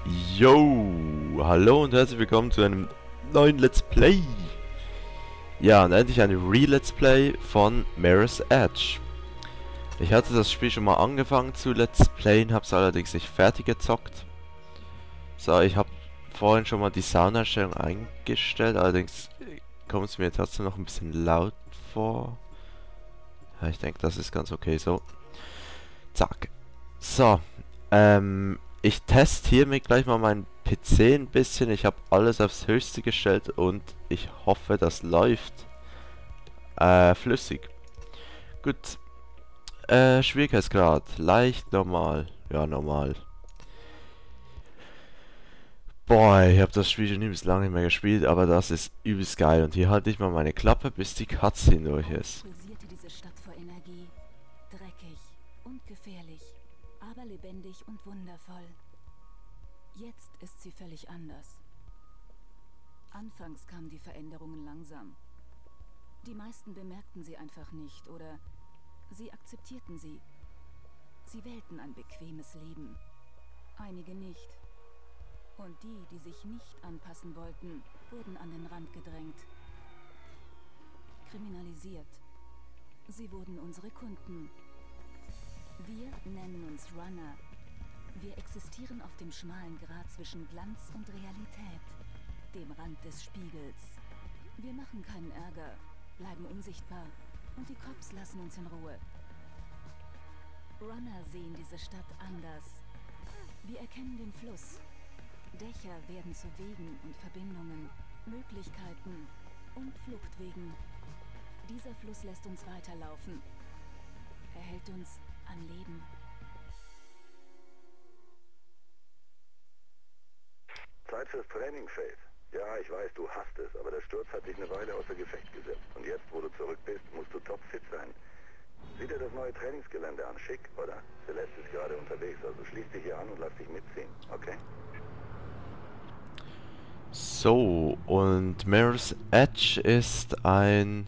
Yo, hallo und herzlich willkommen zu einem neuen Let's Play. Ja, und endlich ein Re-Let's Play von Mirror's Edge. Ich hatte das Spiel schon mal angefangen zu Let's Playen, habe es allerdings nicht fertig gezockt. So, ich habe vorhin schon mal die Soundeinstellung eingestellt, allerdings kommt es mir trotzdem noch ein bisschen laut vor. Ja, ich denke, das ist ganz okay so. Zack. So, ich teste hiermit gleich mal meinen PC ein bisschen. Ich habe alles aufs Höchste gestellt und ich hoffe, das läuft flüssig. Gut. Schwierigkeitsgrad. Leicht, normal. Ja, normal. Boah, ich habe das Spiel schon übelst lange nicht mehr gespielt, aber das ist übelst geil. Und hier halte ich mal meine Klappe, bis die Cutscene durch ist. Pulsierte diese Stadt vor Energie. Dreckig und gefährlich, aber lebendig und wundervoll. Jetzt ist sie völlig anders. Anfangs kamen die Veränderungen langsam. Die meisten bemerkten sie einfach nicht oder sie akzeptierten sie. Sie wählten ein bequemes Leben. Einige nicht. Und die, die sich nicht anpassen wollten, wurden an den Rand gedrängt. Kriminalisiert. Sie wurden unsere Kunden. Wir nennen uns Runner. Wir existieren auf dem schmalen Grat zwischen Glanz und Realität, dem Rand des Spiegels. Wir machen keinen Ärger, bleiben unsichtbar und die Cops lassen uns in Ruhe. Runner sehen diese Stadt anders. Wir erkennen den Fluss. Dächer werden zu Wegen und Verbindungen, Möglichkeiten und Fluchtwegen. Dieser Fluss lässt uns weiterlaufen. Er hält uns am Leben. Zeit fürs Training, Faith. Ja, ich weiß, du hast es, aber der Sturz hat dich eine Weile außer Gefecht gesetzt. Und jetzt, wo du zurück bist, musst du topfit sein. Sieh dir das neue Trainingsgelände an. Schick, oder? Celeste ist gerade unterwegs, also schließ dich hier an und lass dich mitziehen, okay? So, und Mirror's Edge ist ein...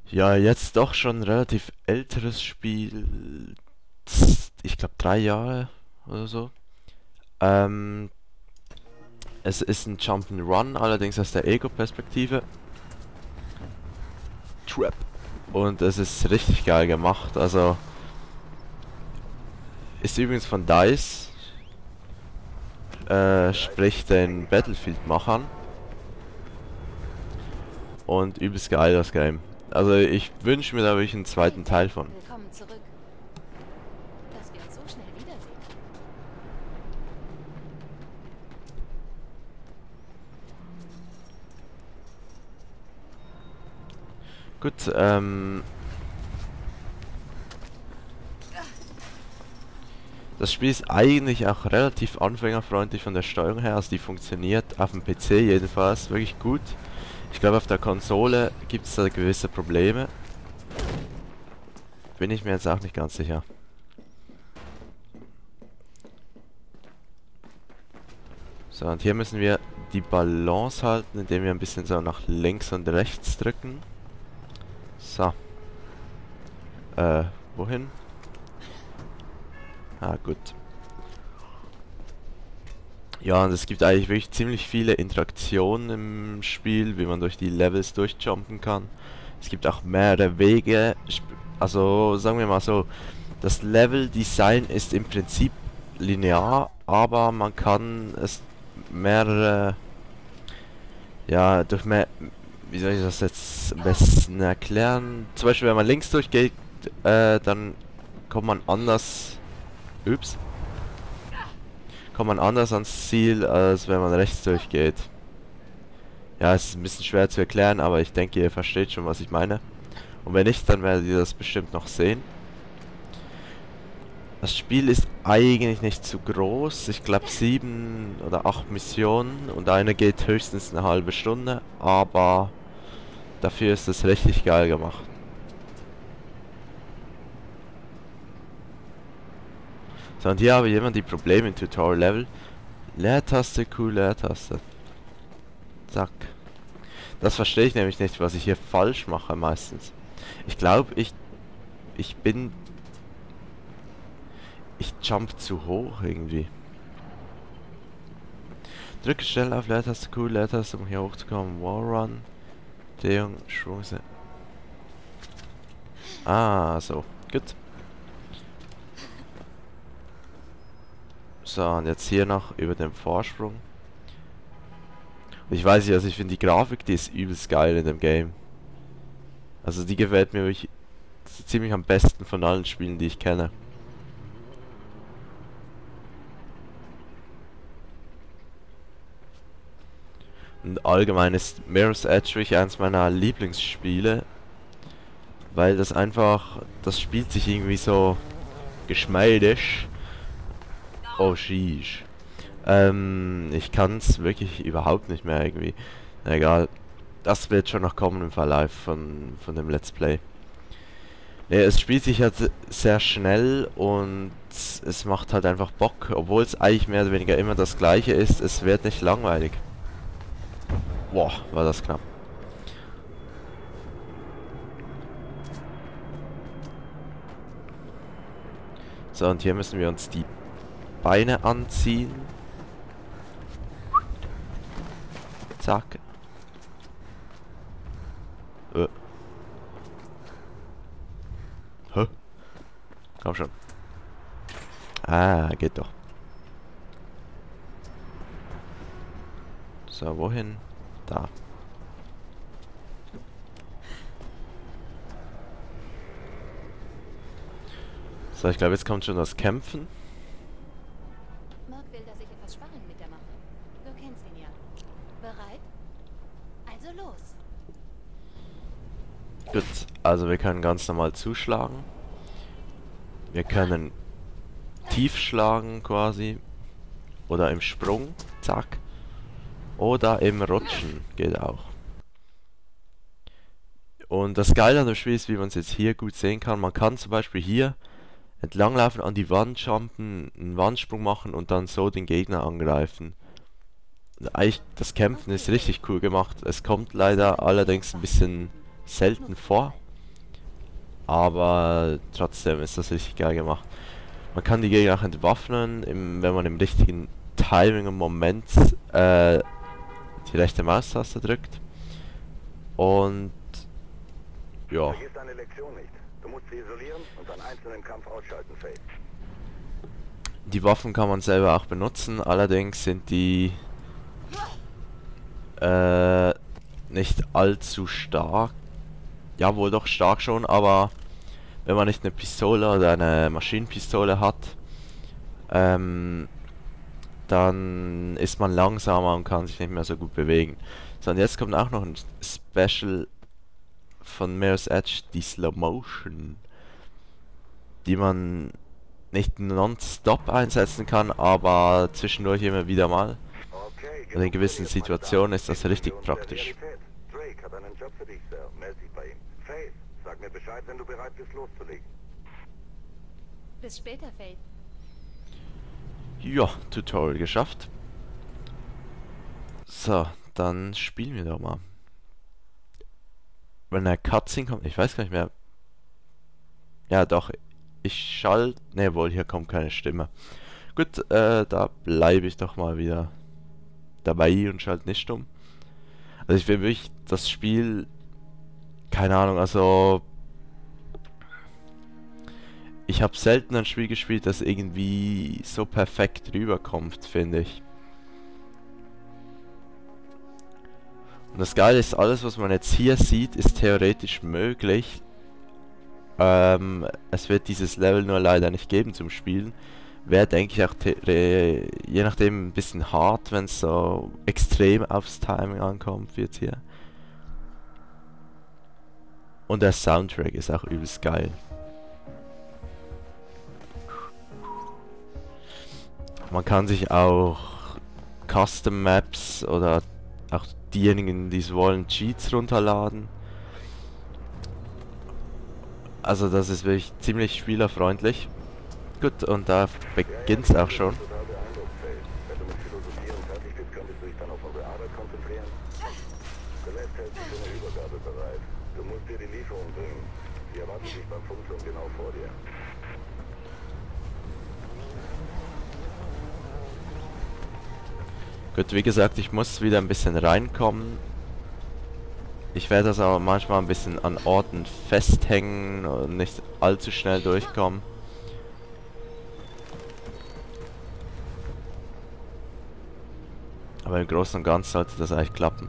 ja, jetzt doch schon relativ älteres Spiel. Ich glaube 3 Jahre oder so. Es ist ein Jump'n'Run, allerdings aus der Ego-Perspektive. Trap. Und es ist richtig geil gemacht. Also ist übrigens von DICE, sprich den Battlefield-Machern. Und übelst geil das Game. Also ich wünsche mir da wirklich einen zweiten Teil von. Willkommen zurück. Dass wir uns so schnell wiedersehen. Gut, das Spiel ist eigentlich auch relativ anfängerfreundlich von der Steuerung her, also die funktioniert auf dem PC jedenfalls wirklich gut. Ich glaube, auf der Konsole gibt es da gewisse Probleme. Bin ich mir jetzt auch nicht ganz sicher. So, und hier müssen wir die Balance halten, indem wir ein bisschen so nach links und rechts drücken. So. Wohin? Ah, gut. Ja, und es gibt eigentlich wirklich ziemlich viele Interaktionen im Spiel, wie man durch die Levels durchjumpen kann. Es gibt auch mehrere Wege, also sagen wir mal so, das Level-Design ist im Prinzip linear, aber man kann es mehrere, ja, durch mehr, wie soll ich das jetzt am besten erklären? Zum Beispiel, wenn man links durchgeht, dann kommt man anders, kommt man anders ans Ziel, als wenn man rechts durchgeht. Ja, es ist ein bisschen schwer zu erklären, aber ich denke, ihr versteht schon, was ich meine. Und wenn nicht, dann werdet ihr das bestimmt noch sehen. Das Spiel ist eigentlich nicht zu groß. Ich glaube 7 oder 8 Missionen und eine geht höchstens eine halbe Stunde, aber dafür ist es richtig geil gemacht. So, und hier habe ich immer die Probleme im Tutorial-Level. Leertaste, Q, Leertaste. Zack. Das verstehe ich nämlich nicht, was ich hier falsch mache meistens. Ich glaube, ich jump zu hoch irgendwie. Drücke schnell auf Leertaste Q, Leertaste, um hier hochzukommen. Wallrun. Drehung, Schwungse. Ah, so. Gut. So, und jetzt hier noch über den Vorsprung. Und ich weiß nicht, also ich finde die Grafik, die ist übelst geil in dem Game. Also die gefällt mir wirklich ziemlich am besten von allen Spielen, die ich kenne. Und allgemein ist Mirror's Edge wirklich eins meiner Lieblingsspiele, weil das einfach, das spielt sich irgendwie so geschmeidig. Oh, sheesh. Ich kann es wirklich überhaupt nicht mehr irgendwie. Na, egal. Das wird schon noch kommen im Verlauf von dem Let's Play. Ne, es spielt sich halt sehr schnell und es macht halt einfach Bock, obwohl es eigentlich mehr oder weniger immer das gleiche ist, es wird nicht langweilig. Boah, war das knapp. So, und hier müssen wir uns die Beine anziehen. Zack. Hä? Komm schon. Ah, geht doch. So, wohin? Da. So, ich glaube, jetzt kommt schon das Kämpfen. Mark will, dass ich etwas Sparring mit dir mache. Du kennst ihn ja. Bereit? Also los. Gut, also wir können ganz normal zuschlagen. Wir können tief schlagen quasi. Oder im Sprung, zack. Oder im Rutschen, geht auch. Und das Geile an dem Spiel ist, wie man es jetzt hier gut sehen kann, man kann zum Beispiel hier entlanglaufen, an die Wand jumpen, einen Wandsprung machen und dann so den Gegner angreifen. Und eigentlich, das Kämpfen ist richtig cool gemacht. Es kommt leider allerdings ein bisschen selten vor. Aber trotzdem ist das richtig geil gemacht. Man kann die Gegner auch entwaffnen, wenn man im richtigen Timing und Moment die rechte Maustaste drückt. Und ja. Vergiss deine Lektion nicht. Du musst sie isolieren und dann einzeln im Kampf ausschalten, Faith. Die Waffen kann man selber auch benutzen, allerdings sind die nicht allzu stark. Ja, wohl doch stark schon, aber wenn man nicht eine Pistole oder eine Maschinenpistole hat, dann ist man langsamer und kann sich nicht mehr so gut bewegen. So, und jetzt kommt auch noch ein Special von Mirror's Edge, die Slow Motion, die man nicht nonstop einsetzen kann, aber zwischendurch immer wieder mal. Okay, Und in gewissen Situationen ist das richtig praktisch. Drake hat einen Job für dich, Sir. Meld dich bei ihm. Faith, sag mir Bescheid, wenn du bereit bist, loszulegen. Bis später, Faith. Ja, Tutorial geschafft. So, dann spielen wir doch mal. Wenn der Cutscene kommt, ich weiß gar nicht mehr. Ja, doch, ich schalte. Ne, wohl, hier kommt keine Stimme. Gut, da bleibe ich doch mal wieder dabei und schalte nicht um. Also ich will wirklich das Spiel, keine Ahnung, also ich habe selten ein Spiel gespielt, das irgendwie so perfekt rüberkommt, finde ich. Und das Geile ist, alles was man jetzt hier sieht, ist theoretisch möglich. Es wird dieses Level nur leider nicht geben zum Spielen. Wäre, denke ich, auch je nachdem ein bisschen hart, wenn es so extrem aufs Timing ankommt, wie jetzt hier. Und der Soundtrack ist auch übelst geil. Man kann sich auch Custom Maps oder auch diejenigen, die es wollen, Cheats runterladen. Also das ist wirklich ziemlich spielerfreundlich. Gut, und da beginnt es auch schon. Total beeindruckt, Faith. Wenn du mit Philosophieren fertig bist, könntest du dich dann auf unsere Arbeit konzentrieren. Celeste hält sich für eine Übergabe bereit. Du musst dir die Lieferung bringen. Sie erwartet dich beim Funkturm genau vor dir. Gut, wie gesagt, ich muss wieder ein bisschen reinkommen. Ich werde das aber manchmal ein bisschen an Orten festhängen und nicht allzu schnell durchkommen. Aber im Großen und Ganzen sollte das eigentlich klappen.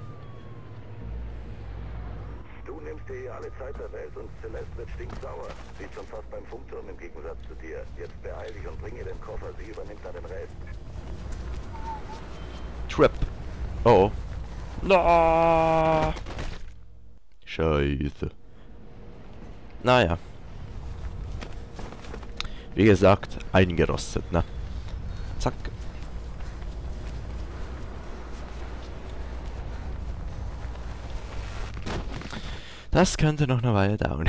Du nimmst dir hier alle Zeit der Welt und Celeste wird stinksauer. Sie ist schon fast beim Funkturm im Gegensatz zu dir. Jetzt beeil dich und bring ihr den Koffer, sie übernimmt dann den Rest. Trap. Oh. No. Scheiße. Naja. Wie gesagt, eingerostet, ne? Zack. Das könnte noch eine Weile dauern.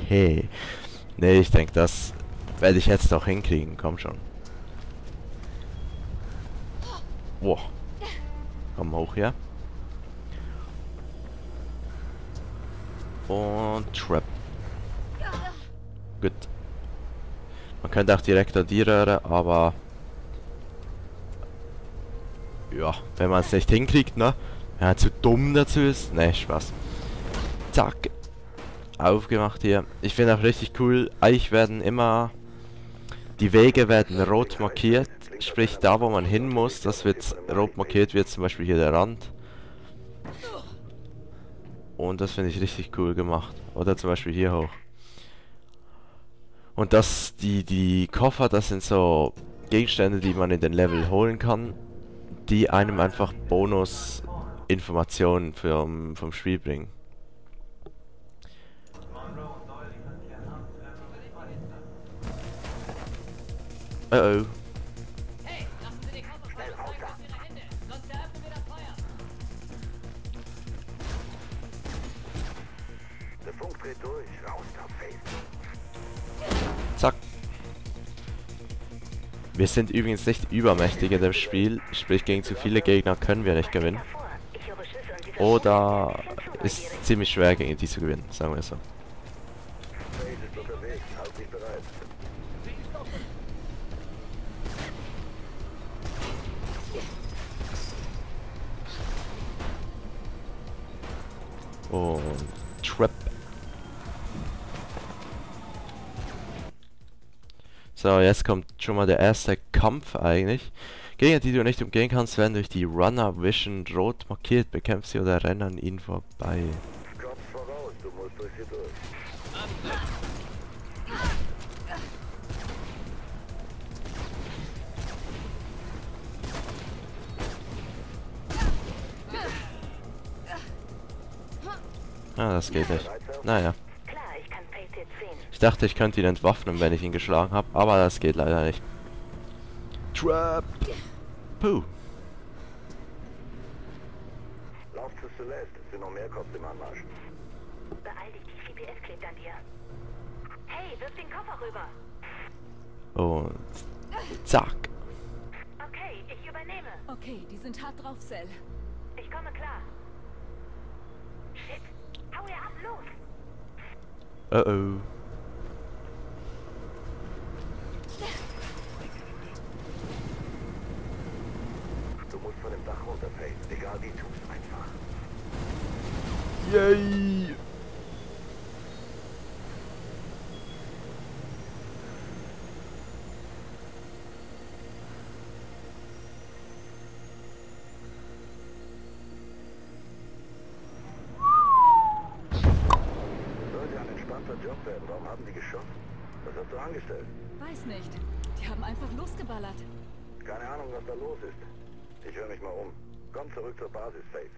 Nee, ich denke, das werde ich jetzt auch hinkriegen. Komm schon. Wow. Komm hoch hier. Und Trap. Gut. Man könnte auch direkt an die Röhre, aber... Ja, wenn man es nicht hinkriegt, ne? Wenn man zu dumm dazu ist. Ne, Spaß. Zack. Aufgemacht hier. Ich finde auch richtig cool, eigentlich werden immer... Die Wege werden rot markiert. Sprich, da wo man hin muss, das wird rot markiert, wird zum Beispiel hier der Rand. Und das finde ich richtig cool gemacht. Oder zum Beispiel hier hoch. Und das, die Koffer, das sind so Gegenstände, die man in den Level holen kann, die einem einfach Bonus-Informationen vom Spiel bringen. Oh. Hey, lassen Sie die Koffer fallen und zeigen uns Ihre Hände, sonst eröffnen wir das Feuer. Der Funk dreht durch, raus, Face. Zack. Wir sind übrigens nicht übermächtig in dem Spiel, sprich gegen zu viele Gegner können wir nicht gewinnen. Oder ist ziemlich schwer gegen die zu gewinnen, sagen wir so. Face ist unterwegs, halt dich bereit. Und Trap. So, jetzt kommt schon mal der erste Kampf eigentlich. Gegner, die du nicht umgehen kannst, werden durch die Runner Vision rot markiert. Bekämpf sie oder renn an ihnen vorbei. Kopf voraus, du musst durch sie durch. Ah, das geht nicht. Naja. Klar, ich kann Faith jetzt sehen. Ich dachte, ich könnte ihn entwaffnen, wenn ich ihn geschlagen habe, aber das geht leider nicht. Trap! Puh. Lauf zu Celeste, es sind noch mehr Cops im Anmarsch. Beeil dich, die GPS klebt an dir. Hey, wirf den Koffer rüber. Und zack. Okay, ich übernehme. Okay, die sind hart drauf, Cell. Ich komme klar. Shit, hau ihr ab, los. Oh oh. Du musst von dem Dach runter, Face. Egal wie, tust einfach. Yay! Sollte ein entspannter Job werden. Warum haben die geschossen? Was hast du angestellt? Weiß nicht. Die haben einfach losgeballert. Keine Ahnung, was da los ist. Ich höre mich mal um. Komm zurück zur Basis, Faith.